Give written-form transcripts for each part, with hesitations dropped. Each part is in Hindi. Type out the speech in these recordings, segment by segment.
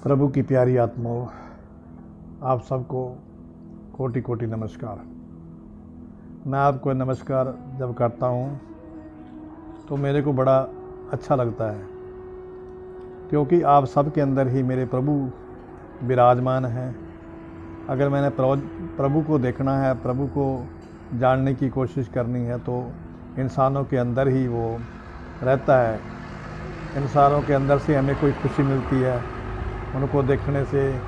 प्रभु की प्यारी आत्माओं, आप सबको कोटि कोटि नमस्कार। मैं आपको नमस्कार जब करता हूँ तो मेरे को बड़ा अच्छा लगता है, क्योंकि आप सबके अंदर ही मेरे प्रभु विराजमान हैं। अगर मैंने प्रभु को देखना है, प्रभु को जानने की कोशिश करनी है, तो इंसानों के अंदर ही वो रहता है। इंसानों के अंदर से हमें कोई खुशी मिलती है, उनको देखने से,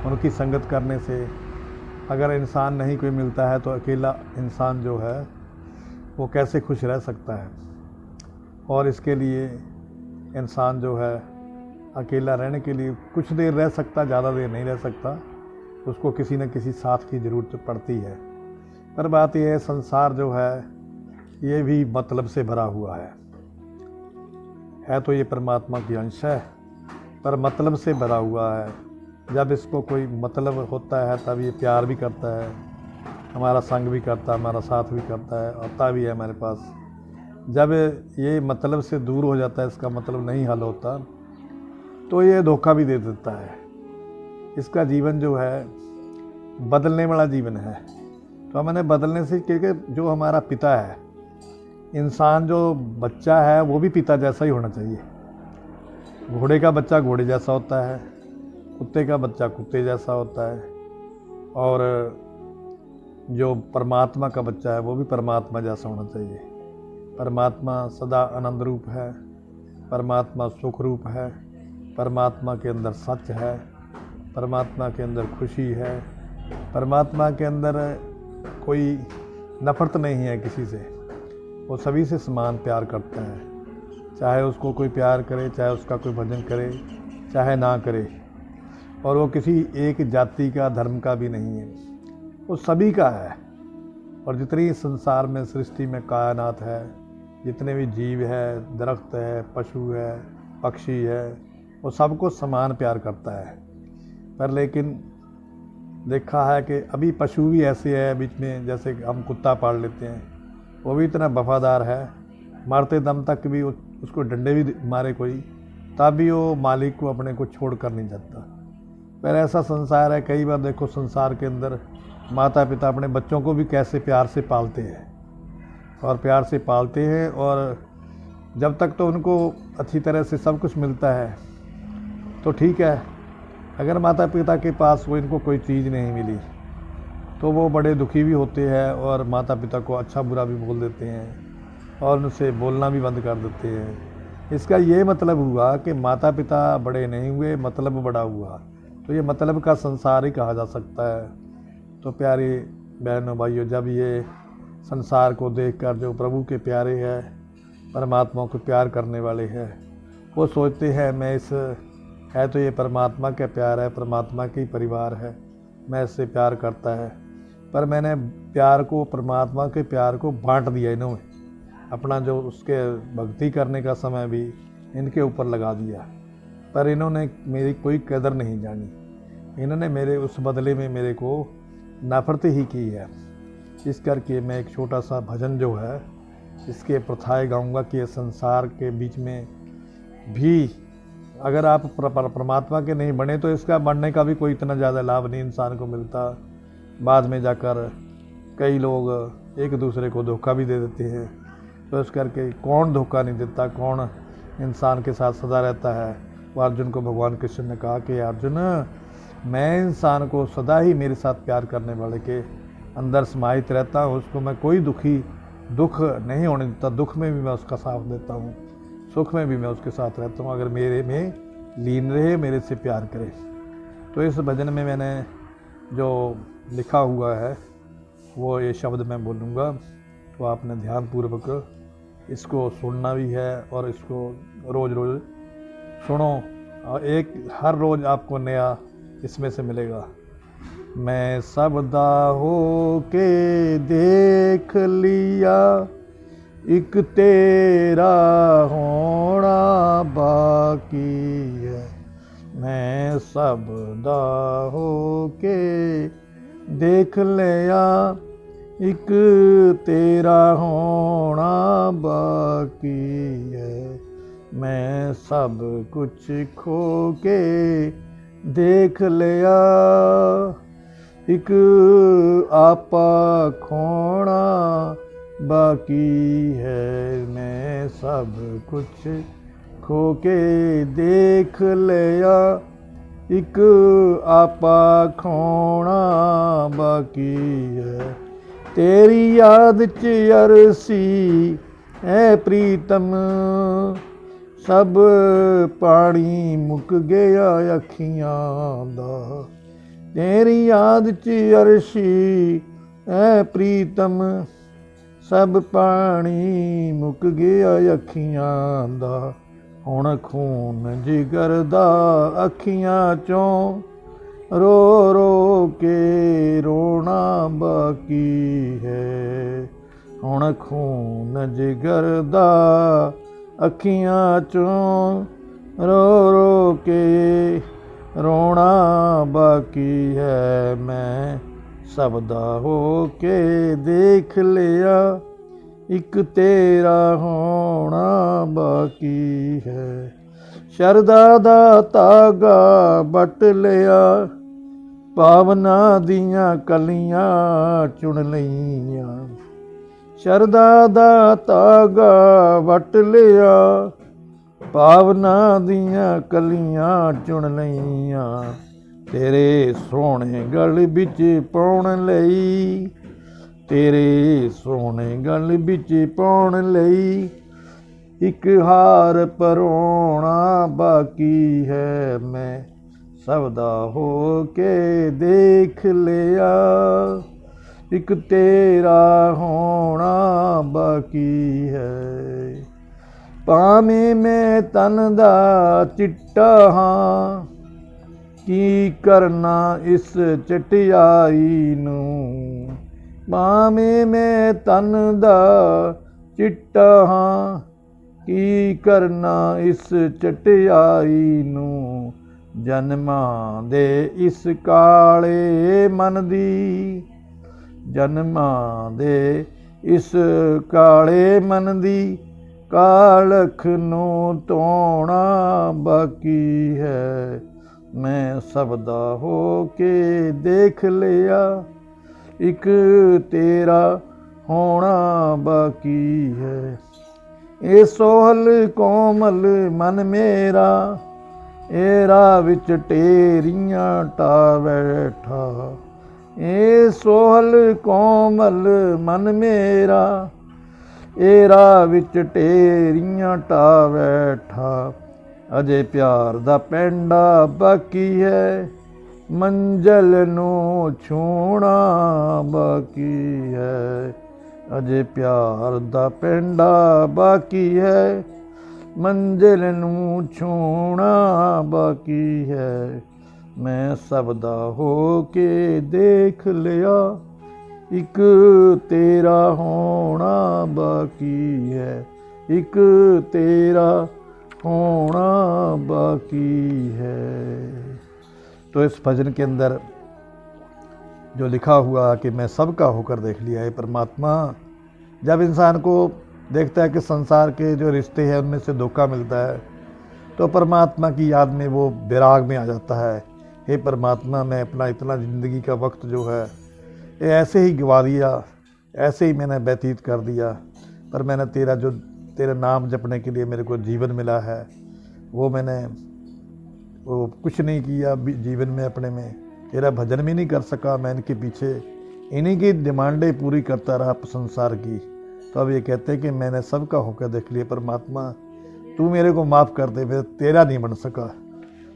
उनकी संगत करने से। अगर इंसान नहीं कोई मिलता है तो अकेला इंसान जो है वो कैसे खुश रह सकता है। और इसके लिए इंसान जो है अकेला रहने के लिए कुछ देर रह सकता, ज़्यादा देर नहीं रह सकता, उसको किसी न किसी साथ की ज़रूरत पड़ती है। पर बात यह है, संसार जो है ये भी मतलब से भरा हुआ है तो ये परमात्मा की अंश है, पर मतलब से भरा हुआ है। जब इसको कोई मतलब होता है तब ये प्यार भी करता है, हमारा संग भी करता है, हमारा साथ भी करता है, आता भी है हमारे पास। जब ये मतलब से दूर हो जाता है, इसका मतलब नहीं हल होता, तो ये धोखा भी दे देता है। इसका जीवन जो है बदलने वाला जीवन है। तो हमने बदलने से, क्योंकि जो हमारा पिता है, इंसान जो बच्चा है वो भी पिता जैसा ही होना चाहिए। घोड़े का बच्चा घोड़े जैसा होता है, कुत्ते का बच्चा कुत्ते जैसा होता है, और जो परमात्मा का बच्चा है वो भी परमात्मा जैसा होना चाहिए। परमात्मा सदा आनंद रूप है, परमात्मा सुख रूप है, परमात्मा के अंदर सच है, परमात्मा के अंदर खुशी है, परमात्मा के अंदर कोई नफरत नहीं है किसी से। वो सभी से समान प्यार करता है, चाहे उसको कोई प्यार करे, चाहे उसका कोई भजन करे, चाहे ना करे। और वो किसी एक जाति का, धर्म का भी नहीं है, वो सभी का है। और जितनी संसार में, सृष्टि में कायनात है, जितने भी जीव है, दरख्त है, पशु है, पक्षी है, वो सबको समान प्यार करता है। पर लेकिन देखा है कि अभी पशु भी ऐसे है बीच में, जैसे हम कुत्ता पाल लेते हैं, वो भी इतना वफादार है, मारते दम तक भी उसको डंडे भी मारे कोई, तब भी वो मालिक को अपने को छोड़ कर नहीं जाता। पर ऐसा संसार है, कई बार देखो संसार के अंदर माता पिता अपने बच्चों को भी कैसे प्यार से पालते हैं, और प्यार से पालते हैं, और जब तक तो उनको अच्छी तरह से सब कुछ मिलता है तो ठीक है। अगर माता पिता के पास वो इनको कोई चीज़ नहीं मिली तो वो बड़े दुखी भी होते हैं, और माता पिता को अच्छा बुरा भी बोल देते हैं, और उनसे बोलना भी बंद कर देते हैं। इसका ये मतलब हुआ कि माता पिता बड़े नहीं हुए, मतलब बड़ा हुआ। तो ये मतलब का संसार ही कहा जा सकता है। तो प्यारे बहनों भाइयों, जब ये संसार को देखकर जो प्रभु के प्यारे हैं, परमात्मा को प्यार करने वाले हैं, वो सोचते हैं मैं इस है तो ये परमात्मा का प्यार है, परमात्मा की परिवार है, मैं इससे प्यार करता है। पर मैंने प्यार को, परमात्मा के प्यार को बांट दिया इन्होंने, अपना जो उसके भक्ति करने का समय भी इनके ऊपर लगा दिया। पर इन्होंने मेरी कोई कदर नहीं जानी, इन्होंने मेरे उस बदले में मेरे को नफरत ही की है। इस करके मैं एक छोटा सा भजन जो है इसके प्रथाएँ गाऊंगा कि ये संसार के बीच में भी अगर आप परमात्मा के नहीं बने तो इसका बनने का भी कोई इतना ज़्यादा लाभ नहीं इंसान को मिलता। बाद में जाकर कई लोग एक दूसरे को धोखा भी दे देते हैं। तो इस करके कौन धोखा नहीं देता, कौन इंसान के साथ सदा रहता है। वो अर्जुन को भगवान कृष्ण ने कहा कि अर्जुन, मैं इंसान को सदा ही मेरे साथ प्यार करने वाले के अंदर समाहित रहता हूँ, उसको मैं कोई दुख नहीं होने देता। दुख में भी मैं उसका साथ देता हूँ, सुख में भी मैं उसके साथ रहता हूँ, अगर मेरे में लीन रहे, मेरे से प्यार करे। तो इस भजन में मैंने जो लिखा हुआ है वो ये शब्द मैं बोलूँगा, तो आपने ध्यानपूर्वक इसको सुनना भी है, और इसको रोज़ रोज़ सुनो, और हर रोज़ आपको नया इसमें से मिलेगा। मैं सबदा हो के देख लिया, एक तेरा होना बाकी है। मैं सबदा हो के देख लिया, एक तेरा होना बाकी है। मैं सब कुछ खो के देख लिया, एक आपा खोना बाकी है। मैं सब कुछ खो के देख लिया, एक आपा खोना बाकी है। तेरी याद च अरसी है प्रीतम, सब पानी मुक गया अखियां दा। तेरी याद च अरशी है प्रीतम, सब पानी मुक गया अखियां दा। हुण खून जिगर दा अखियां चों रो रो के रोना बाकी है। हुण खून जिगर दा अखियां चों रो रो के रोना बाकी है। मैं सबदा हो के देख लिया, एक तेरा होना बाकी है। शरदा दा धागा बट लिया, भावना दियां कलियां चुन लईयां। शरदा दा धागा वट लिया, भावना दियां कलियां चुन लईयां। तेरे सोहणे गल बिच पाउण लई, तेरे सोहणे गल बिच पाउण लई, एक हार परोना बाकी है। मैं सबदा हो के देख लिया, एक तेरा होना बाकी है। भावें मैं तन दा चिट्टा हां, की करना इस चटियाई नूं। भावें मैं तन दा चिट्टा हां, की करना इस चटियाई नूं। जन्मां दे इस काले मन दी, जन्मां दे इस काले मन दी, कालख नूं धोना बाकी है। मैं सबदा हो के देख लिया, एक तेरा होना बाकी है। ए सोहल कोमल मन मेरा, ए राह विच टेरियां टा बैठा। ए सोहल कोमल मन मेरा, ए राह विच टेरियां टा बैठा। अजे प्यार दा पैंडा बाकी है, मंजिल नूं छूना बाकी है। अजे प्यार दा पैंडा बाकी है, मंजिल नूं छूना बाकी है। मैं सबदा हो के देख लिया, एक तेरा होना बाकी है। एक तेरा होना बाकी है। तो इस भजन के अंदर जो लिखा हुआ कि मैं सबका होकर देख लिया है परमात्मा, जब इंसान को देखता है कि संसार के जो रिश्ते हैं उनमें से धोखा मिलता है, तो परमात्मा की याद में वो विराग में आ जाता है। हे परमात्मा, मैं अपना इतना ज़िंदगी का वक्त जो है ये ऐसे ही गवा दिया, ऐसे ही मैंने व्यतीत कर दिया, पर मैंने तेरा नाम जपने के लिए मेरे को जीवन मिला है, मैंने कुछ नहीं किया जीवन में अपने में, तेरा भजन भी नहीं कर सका। मैं इनके पीछे इन्हीं की डिमांडें पूरी करता रहा संसार की। तो अब ये कहते हैं कि मैंने सबका होकर देख लिया परमात्मा, तू मेरे को माफ़ कर दे, मैं तेरा नहीं बन सका,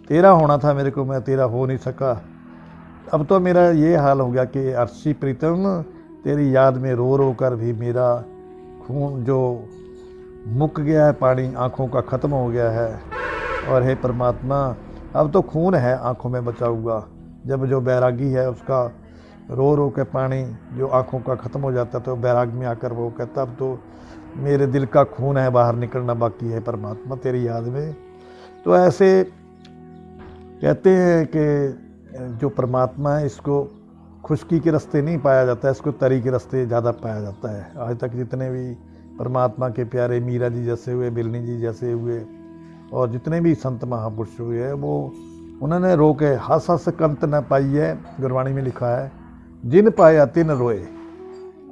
तेरा होना था मेरे को, मैं तेरा हो नहीं सका। अब तो मेरा ये हाल हो गया कि अर्शी प्रीतम तेरी याद में रो रो कर भी मेरा खून जो मुक गया है, पानी आँखों का ख़त्म हो गया है। और हे परमात्मा, अब तो खून है आँखों में बचा हुआ, जब जो बैरागी है उसका रो रो के पानी जो आँखों का ख़त्म हो जाता है, तो बैराग में आकर वो कहता अब तो मेरे दिल का खून है बाहर निकलना बाकी है परमात्मा तेरी याद में। तो ऐसे कहते हैं कि जो परमात्मा है इसको खुशकी के रास्ते नहीं पाया जाता है, इसको तरी के रास्ते ज़्यादा पाया जाता है। आज तक जितने भी परमात्मा के प्यारे मीरा जी जैसे हुए, बिलनी जी जैसे हुए, और जितने भी संत महापुरुष हुए हैं, वो उन्होंने रो के हस हस कंत न पाई है, गुरबाणी में लिखा है, जिन पाया तिन रोए।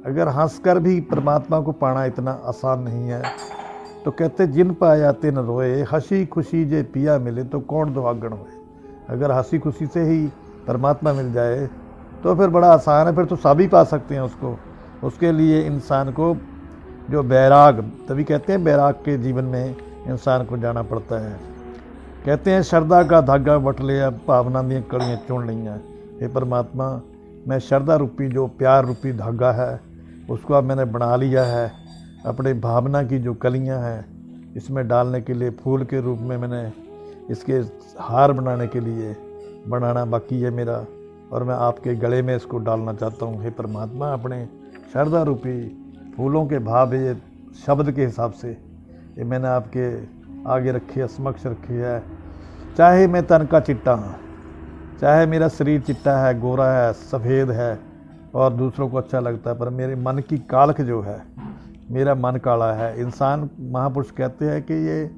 अगर हंस कर भी परमात्मा को पाना इतना आसान नहीं है, तो कहते जिन पाया तिन रोए, हंसी खुशी जे पिया मिले तो कौन दुहागण होए। अगर हंसी खुशी से ही परमात्मा मिल जाए तो फिर बड़ा आसान है, फिर तो सभी पा सकते हैं उसको। उसके लिए इंसान को जो बैराग, तभी कहते हैं बैराग के जीवन में इंसान को जाना पड़ता है। कहते हैं श्रद्धा का धागा बट लिया, भावना दी कड़ियाँ चुन लिया। हे परमात्मा, मैं श्रद्धा रूपी जो प्यार रूपी धागा है उसको अब मैंने बना लिया है। अपने भावना की जो कलियाँ हैं इसमें डालने के लिए फूल के रूप में मैंने इसके हार बनाने के लिए बनाना बाकी है मेरा, और मैं आपके गले में इसको डालना चाहता हूँ। हे परमात्मा, अपने श्रद्धा रूपी फूलों के भाव ये शब्द के हिसाब से ये मैंने आपके आगे रखी है, समक्ष रखी है। चाहे मैं तन का चिट्टा हूँ, चाहे मेरा शरीर चिट्टा है, गोरा है, सफ़ेद है और दूसरों को अच्छा लगता है, पर मेरे मन की कालख जो है, मेरा मन काला है। इंसान, महापुरुष कहते हैं कि ये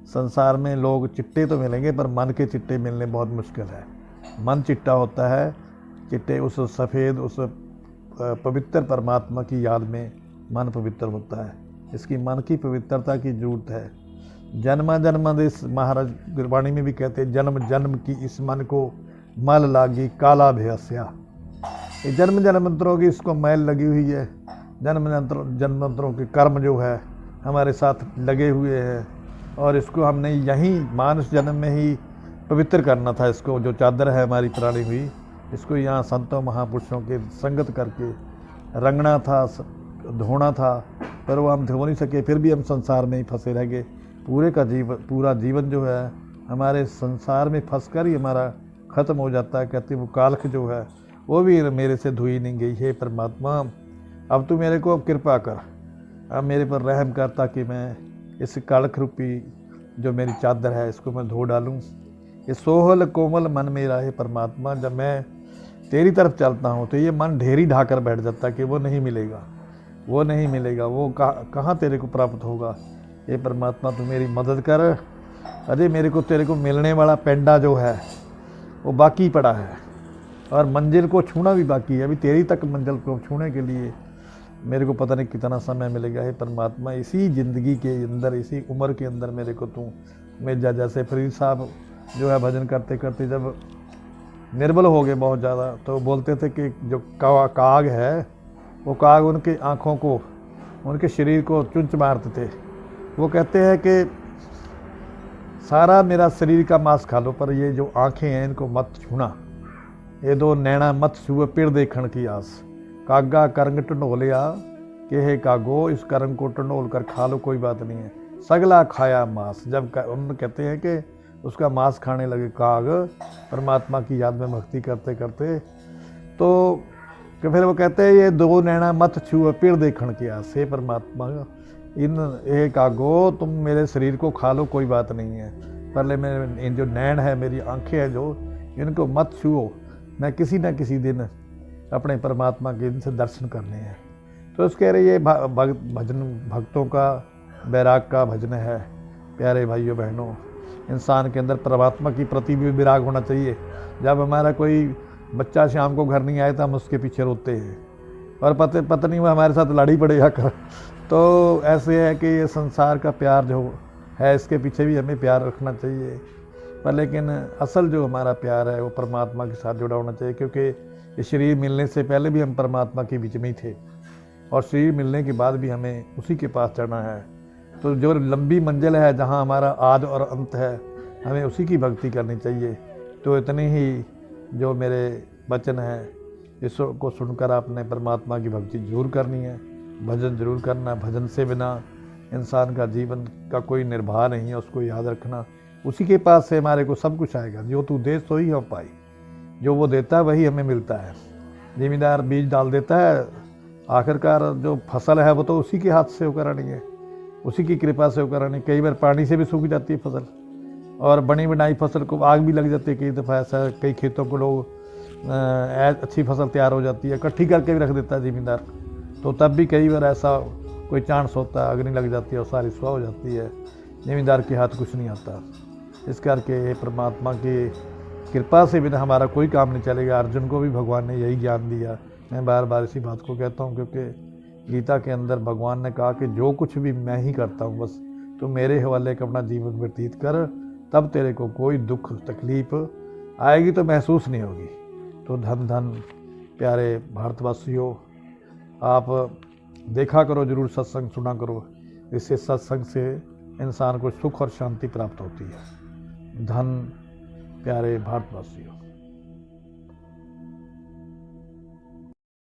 संसार में लोग चिट्टे तो मिलेंगे पर मन के चिट्टे मिलने बहुत मुश्किल है। मन चिट्टा होता है, चिट्टे उस सफ़ेद उस पवित्र परमात्मा की याद में मन पवित्र होता है। इसकी मन की पवित्रता की जरूरत है। जन्म जन्म देश, महाराज गुरबाणी में भी कहते हैं, जन्म जन्म की इस मन को मल लागी काला भयस्या। ये जन्म जन्मांतरों की इसको मैल लगी हुई है। जन्मांतरों के कर्म जो है हमारे साथ लगे हुए हैं, और इसको हमने यहीं मानस जन्म में ही पवित्र करना था। इसको जो चादर है हमारी पुरानी हुई, इसको यहाँ संतों महापुरुषों के संगत करके रंगना था, धोना था, पर वो हम धो नहीं सके। फिर भी हम संसार में ही फंसे रह गए। पूरा जीवन जो है हमारे संसार में फंस कर ही हमारा ख़त्म हो जाता है। कहते वो कालख जो है वो भी मेरे से धोई नहीं गई। हे परमात्मा, अब तू मेरे को कृपा कर, अब मेरे पर रहम कर, ताकि मैं इस कालख रूपी जो मेरी चादर है इसको मैं धो डालूं। ये सोहल कोमल मन मेरा है परमात्मा, जब मैं तेरी तरफ चलता हूँ तो ये मन ढेरी ढाकर बैठ जाता है कि वो नहीं मिलेगा, वो नहीं मिलेगा, वो कहाँ तेरे को प्राप्त होगा। ये परमात्मा तू मेरी मदद कर। अरे मेरे को तेरे को मिलने वाला पेंडा जो है वो बाकी पड़ा है, और मंजिल को छूना भी बाकी है। अभी तेरी तक मंजिल को छूने के लिए मेरे को पता नहीं कितना समय मिलेगा। हे परमात्मा, इसी ज़िंदगी के अंदर, इसी उम्र के अंदर मेरे को तू मिल जा। जैसे फरीद साहब जो है भजन करते करते जब निर्बल हो गए बहुत ज़्यादा, तो बोलते थे कि जो काग है वो काग उनके आँखों को, उनके शरीर को चुंच मारते थे। वो कहते हैं कि सारा मेरा शरीर का मांस खा लो, पर ये जो आँखें हैं इनको मत छूना, ये दो नैना मत छुए पिड़ देखण की आस। कागा करंग टंडोलिया कि हे कागो, इस करंग को टंडोल कर खा लो, कोई बात नहीं है, सगला खाया मांस। जब उन्होंने कहते हैं कि उसका मांस खाने लगे काग, परमात्मा की याद में भक्ति करते करते, तो कि फिर वो कहते हैं ये दो नैना मत छुए पिड़ देखण की आस। हे परमात्मा, हे कागो, तुम मेरे शरीर को खा लो, कोई बात नहीं है, पहले मेरे इन जो नैन है, मेरी आंखें हैं जो, इनको मत छुओ, मैं किसी न किसी दिन अपने परमात्मा के इनसे दर्शन करने हैं। तो उस कह रहे ये भजन भक्तों का, बैराग का भजन है। प्यारे भाइयों बहनों, इंसान के अंदर परमात्मा की प्रति भी विराग होना चाहिए। जब हमारा कोई बच्चा शाम को घर नहीं आए तो हम उसके पीछे रोते हैं, और पता नहीं वो हमारे साथ लड़ी पड़े आकर। तो ऐसे है कि ये संसार का प्यार जो है इसके पीछे भी हमें प्यार रखना चाहिए, पर लेकिन असल जो हमारा प्यार है वो परमात्मा के साथ जुड़ा होना चाहिए। क्योंकि ये शरीर मिलने से पहले भी हम परमात्मा के बीच में ही थे, और शरीर मिलने के बाद भी हमें उसी के पास चढ़ना है। तो जो लंबी मंजिल है, जहाँ हमारा आद और अंत है, हमें उसी की भक्ति करनी चाहिए। तो इतने ही जो मेरे वचन हैं, इसको सुनकर आपने परमात्मा की भक्ति जरूर करनी है, भजन जरूर करना। भजन से बिना इंसान का जीवन का कोई निर्वाह नहीं है, उसको याद रखना। उसी के पास से हमारे को सब कुछ आएगा। जो तू दे सो ही हम पाई, जो वो देता है वही हमें मिलता है। जिम्मेदार बीज डाल देता है, आखिरकार जो फसल है वो तो उसी के हाथ से होकर आनी है, उसी की कृपा से होकर आनी। कई बार पानी से भी सूख जाती है फसल, और बनी बनाई फसल को आग भी लग जाती है। कई दफ़ा ऐसा, कई खेतों को लोग अच्छी फसल तैयार हो जाती है, इकट्ठी करके भी रख देता है ज़मींदार, तो तब भी कई बार ऐसा कोई चांस होता है, अग्नि लग जाती है और सारी सुहा हो जाती है। ज़मींदार के हाथ कुछ नहीं आता। इस करके परमात्मा के कृपा से बिना हमारा कोई काम नहीं चलेगा। अर्जुन को भी भगवान ने यही ज्ञान दिया। मैं बार बार इसी बात को कहता हूँ, क्योंकि गीता के अंदर भगवान ने कहा कि जो कुछ भी मैं ही करता हूँ, बस तो मेरे हवाले का अपना जीवन व्यतीत कर, तब तेरे को कोई दुख तकलीफ आएगी तो महसूस नहीं होगी। तो धन धन प्यारे भारतवासियों, आप देखा करो, ज़रूर सत्संग सुना करो। इससे सत्संग से इंसान को सुख और शांति प्राप्त होती है। धन प्यारे भारतवासियों।